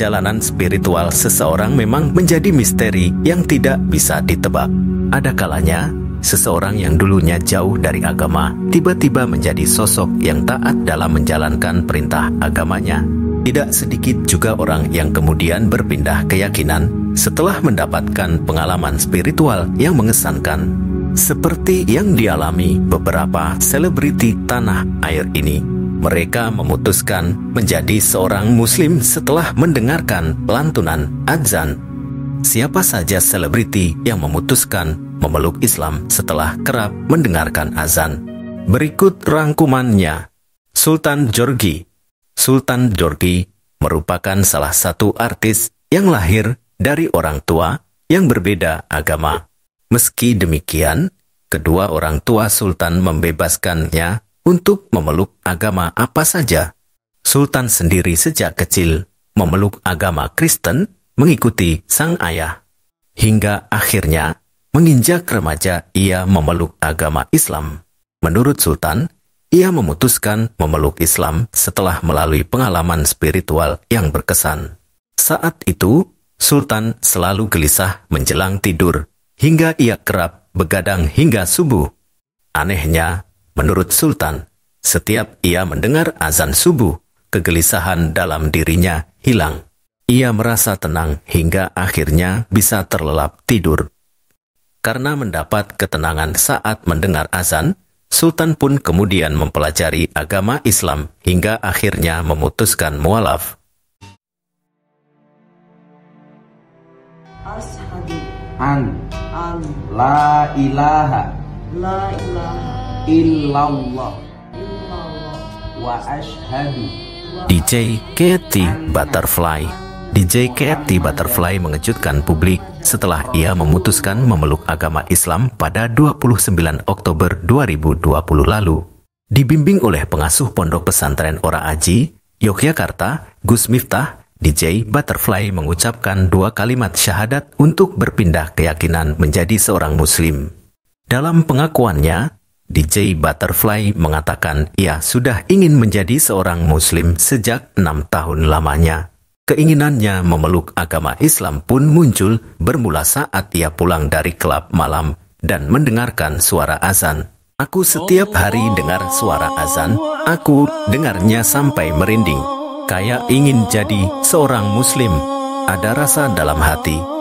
perjalanan spiritual seseorang memang menjadi misteri yang tidak bisa ditebak. Ada kalanya, seseorang yang dulunya jauh dari agama tiba-tiba menjadi sosok yang taat dalam menjalankan perintah agamanya. Tidak sedikit juga orang yang kemudian berpindah keyakinan setelah mendapatkan pengalaman spiritual yang mengesankan, seperti yang dialami beberapa selebriti tanah air ini. Mereka memutuskan menjadi seorang muslim setelah mendengarkan lantunan azan. Siapa saja selebriti yang memutuskan memeluk Islam setelah kerap mendengarkan azan? Berikut rangkumannya. Sultan Djorghi. Sultan Djorghi merupakan salah satu artis yang lahir dari orang tua yang berbeda agama. Meski demikian, kedua orang tua Sultan membebaskannya untuk memeluk agama apa saja. Sultan sendiri sejak kecil memeluk agama Kristen mengikuti sang ayah. Hingga akhirnya menginjak remaja ia memeluk agama Islam. Menurut Sultan, ia memutuskan memeluk Islam setelah melalui pengalaman spiritual yang berkesan. Saat itu, Sultan selalu gelisah menjelang tidur, hingga ia kerap begadang hingga subuh. Anehnya, menurut Sultan, setiap ia mendengar azan subuh, kegelisahan dalam dirinya hilang. Ia merasa tenang hingga akhirnya bisa terlelap tidur. Karena mendapat ketenangan saat mendengar azan, Sultan pun kemudian mempelajari agama Islam hingga akhirnya memutuskan mualaf. Ashhadu an an la ilaha la ilaha illallah illallah wa ashhadu. DJ Katy Butterfly. DJ Katy Butterfly mengejutkan publik setelah ia memutuskan memeluk agama Islam pada 29 Oktober 2020 lalu. Dibimbing oleh pengasuh pondok pesantren Ora Aji, Yogyakarta, Gus Miftah, DJ Butterfly mengucapkan 2 kalimat syahadat untuk berpindah keyakinan menjadi seorang muslim. Dalam pengakuannya, DJ Butterfly mengatakan ia sudah ingin menjadi seorang muslim sejak 6 tahun lamanya. Keinginannya memeluk agama Islam pun muncul bermula saat ia pulang dari klub malam dan mendengarkan suara azan. Aku setiap hari dengar suara azan, aku dengarnya sampai merinding. Kayak ingin jadi seorang muslim, ada rasa dalam hati.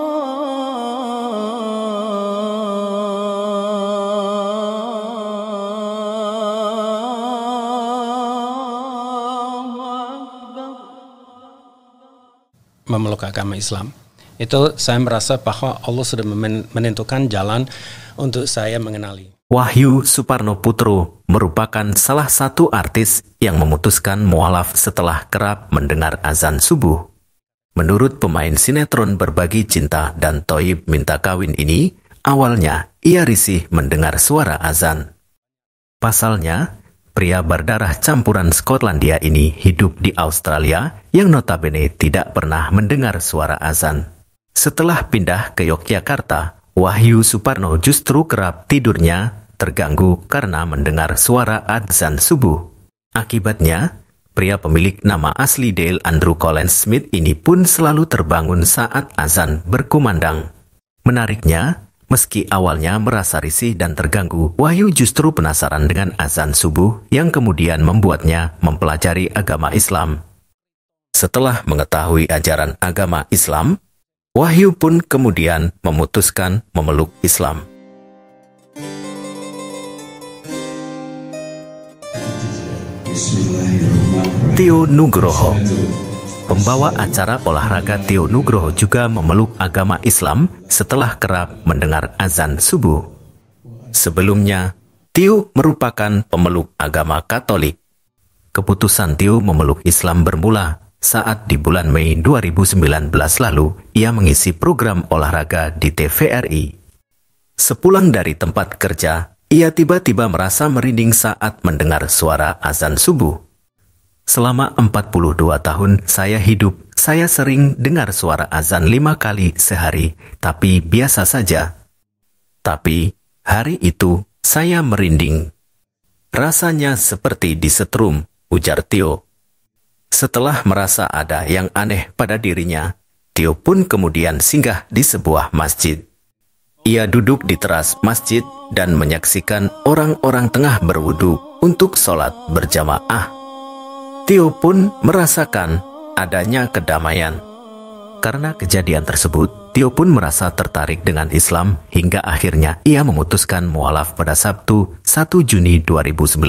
Memeluk agama Islam, itu saya merasa bahwa Allah sudah menentukan jalan untuk saya mengenali. Wahyu Suparno Putro merupakan salah satu artis yang memutuskan mualaf setelah kerap mendengar azan subuh. Menurut pemain sinetron Berbagi Cinta dan Toib Minta Kawin ini, awalnya ia risih mendengar suara azan. Pasalnya, pria berdarah campuran Skotlandia ini hidup di Australia yang notabene tidak pernah mendengar suara azan. Setelah pindah ke Yogyakarta, Wahyu Suparno justru kerap tidurnya terganggu karena mendengar suara azan subuh. Akibatnya, pria pemilik nama asli Dale Andrew Collins Smith ini pun selalu terbangun saat azan berkumandang. Menariknya, meski awalnya merasa risih dan terganggu, Wahyu justru penasaran dengan azan subuh yang kemudian membuatnya mempelajari agama Islam. Setelah mengetahui ajaran agama Islam, Wahyu pun kemudian memutuskan memeluk Islam. Tio Nugroho. Pembawa acara olahraga Tio Nugroho juga memeluk agama Islam setelah kerap mendengar azan subuh. Sebelumnya, Tio merupakan pemeluk agama Katolik. Keputusan Tio memeluk Islam bermula saat di bulan Mei 2019 lalu ia mengisi program olahraga di TVRI. Sepulang dari tempat kerja, ia tiba-tiba merasa merinding saat mendengar suara azan subuh. Selama 42 tahun saya hidup, saya sering dengar suara azan 5 kali sehari, tapi biasa saja. Tapi hari itu saya merinding. Rasanya seperti disetrum, ujar Tio. Setelah merasa ada yang aneh pada dirinya, Tio pun kemudian singgah di sebuah masjid. Ia duduk di teras masjid dan menyaksikan orang-orang tengah berwudu untuk sholat berjamaah. Tio pun merasakan adanya kedamaian. Karena kejadian tersebut, Tio pun merasa tertarik dengan Islam hingga akhirnya ia memutuskan mualaf pada Sabtu 1 Juni 2019.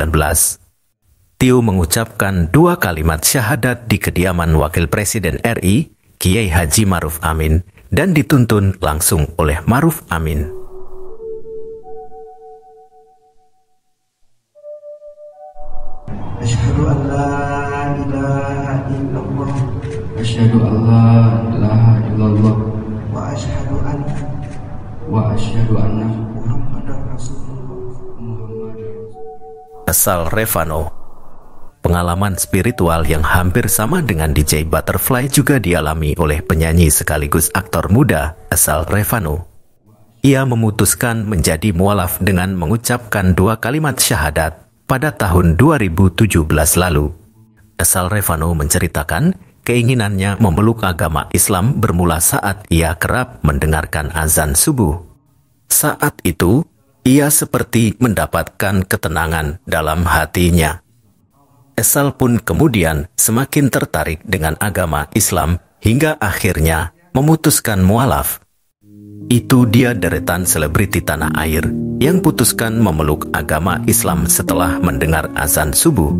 Tio mengucapkan 2 kalimat syahadat di kediaman Wakil Presiden RI, Kiai Haji Ma'ruf Amin, dan dituntun langsung oleh Ma'ruf Amin. Asyhadu an la ilaha illallah Asyhadu an la ilaha illallah wa asyhadu anna Muhammadar Rasulullah. Asal Revano. Pengalaman spiritual yang hampir sama dengan DJ Butterfly juga dialami oleh penyanyi sekaligus aktor muda asal Revano. Ia memutuskan menjadi mualaf dengan mengucapkan 2 kalimat syahadat pada tahun 2017 lalu. Asal Revano menceritakan keinginannya memeluk agama Islam bermula saat ia kerap mendengarkan azan subuh. Saat itu, ia seperti mendapatkan ketenangan dalam hatinya. Asal pun kemudian semakin tertarik dengan agama Islam hingga akhirnya memutuskan mualaf. Itu dia deretan selebriti tanah air yang putuskan memeluk agama Islam setelah mendengar azan subuh.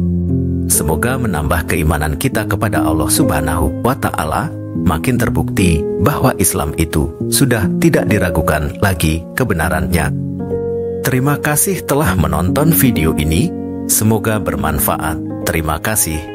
Semoga menambah keimanan kita kepada Allah Subhanahu wa Ta'ala, makin terbukti bahwa Islam itu sudah tidak diragukan lagi kebenarannya. Terima kasih telah menonton video ini. Semoga bermanfaat. Terima kasih.